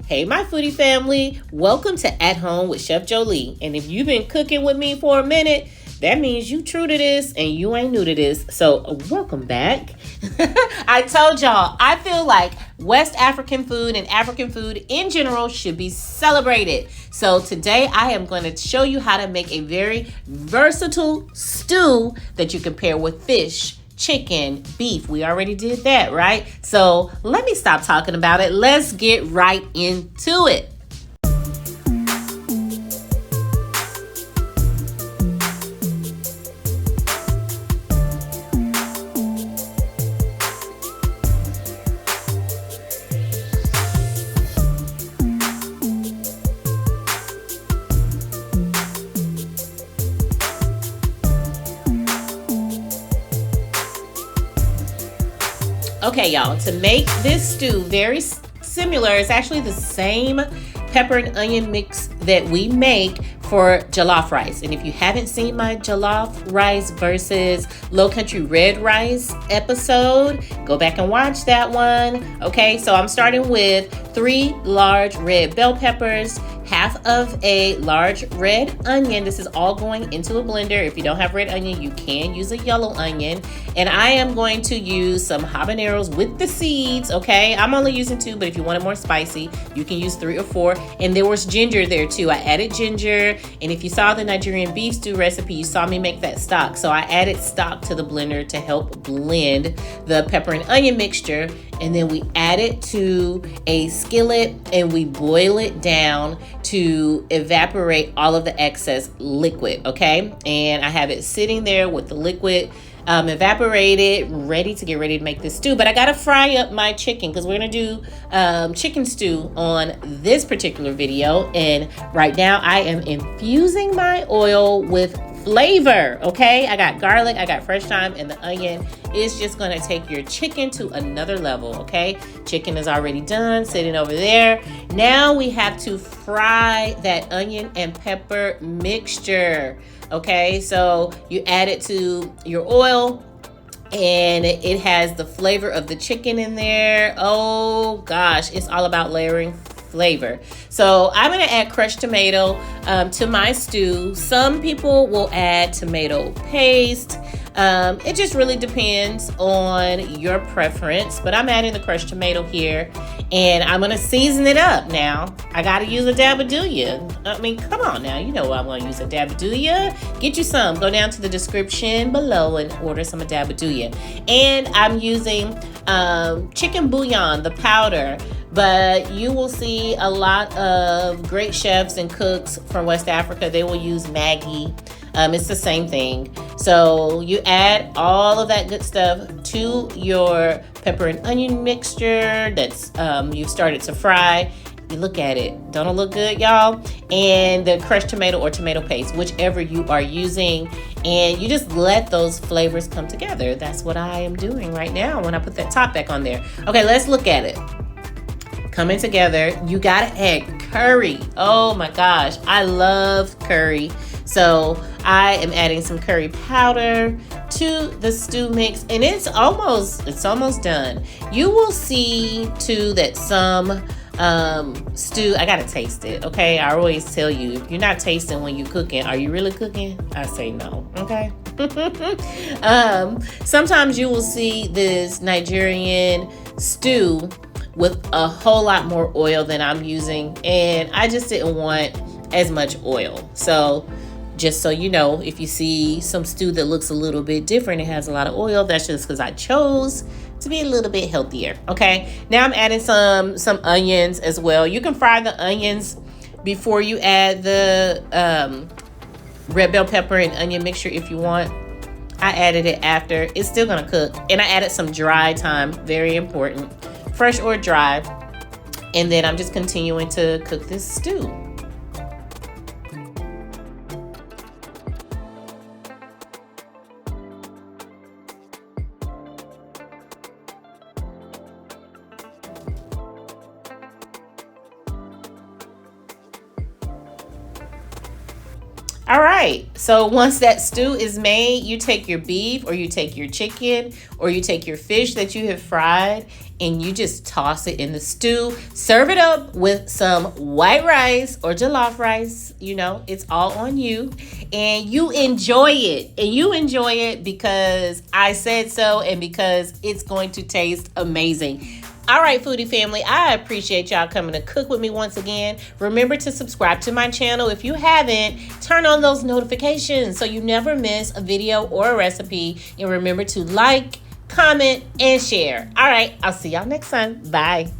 Hey, my foodie family. Welcome to At Home with Chef Jolie. And if you've been cooking with me for a minute, that means you true to this and you ain't new to this. So welcome back. I told y'all, I feel like West African food and African food in general should be celebrated. So today I am going to show you how to make a very versatile stew that you can pair with fish, chicken, beef. We already did that, right? So let me stop talking about it. Let's get right into it. Okay, y'all, to make this stew very similar, it's actually the same pepper and onion mix that we make for jollof rice. And if you haven't seen my jollof rice versus low country red rice episode, go back and watch that one. Okay, so I'm starting with 3 large red bell peppers, half of a large red onion. This is all going into a blender. If you don't have red onion, you can use a yellow onion. And I am going to use some habaneros with the seeds, okay? I'm only using 2, but if you want it more spicy, you can use 3 or 4. And there was ginger there too. I added ginger. And if you saw the Nigerian beef stew recipe, you saw me make that stock. So I added stock to the blender to help blend the pepper and onion mixture. And then we add it to a skillet and we boil it down to evaporate all of the excess liquid, okay? And I have it sitting there with the liquid evaporated, ready to make this stew. But I gotta fry up my chicken because we're gonna do chicken stew on this particular video. And right now I am infusing my oil with flavor, okay? I got garlic, I got fresh thyme, and the onion is just gonna take your chicken to another level, okay? Chicken is already done, sitting over there. Now we have to fry that onion and pepper mixture, okay? So you add it to your oil, and it has the flavor of the chicken in there. Oh gosh, it's all about layering flavor. So I'm going to add crushed tomato to my stew. Some people will add tomato paste. It just really depends on your preference, but I'm adding the crushed tomato here, and I'm going to season it up. Now I got to use a dab of Bouillon. I mean, come on now, you know I'm going to use a dab of Bouillon. Get you some. Go down to the description below and order some of dab of Bouillon. And I'm using chicken bouillon, the powder. But you will see a lot of great chefs and cooks from West Africa. They will use Maggi. It's the same thing. So you add all of that good stuff to your pepper and onion mixture that's you've started to fry. You look at it. Don't it look good, y'all? And the crushed tomato or tomato paste, whichever you are using. And you just let those flavors come together. That's what I am doing right now when I put that top back on there. Okay, let's look at it. Coming together. You gotta add curry. Oh my gosh, I love curry. So I am adding some curry powder to the stew mix, and it's almost done. You will see too that some stew, I gotta taste it, okay? I always tell you, if you're not tasting when you're cooking, are you really cooking? I say no, okay? Sometimes you will see this Nigerian stew with a whole lot more oil than I'm using, and I just didn't want as much oil. So just so you know, if you see some stew that looks a little bit different, it has a lot of oil, that's just because I chose to be a little bit healthier, okay? Now I'm adding some onions as well. You can fry the onions before you add the red bell pepper and onion mixture if you want. I added it after. It's still gonna cook. And I added some dry thyme, very important. Fresh or dry. And then I'm just continuing to cook this stew. All right. So once that stew is made, you take your beef or you take your chicken or you take your fish that you have fried and you just toss it in the stew. Serve it up with some white rice or jollof rice. You know, it's all on you. And you enjoy it. And you enjoy it because I said so and because it's going to taste amazing. All right, foodie family, I appreciate y'all coming to cook with me once again. Remember to subscribe to my channel. If you haven't, turn on those notifications so you never miss a video or a recipe. And remember to like, comment, and share. All right, I'll see y'all next time. Bye.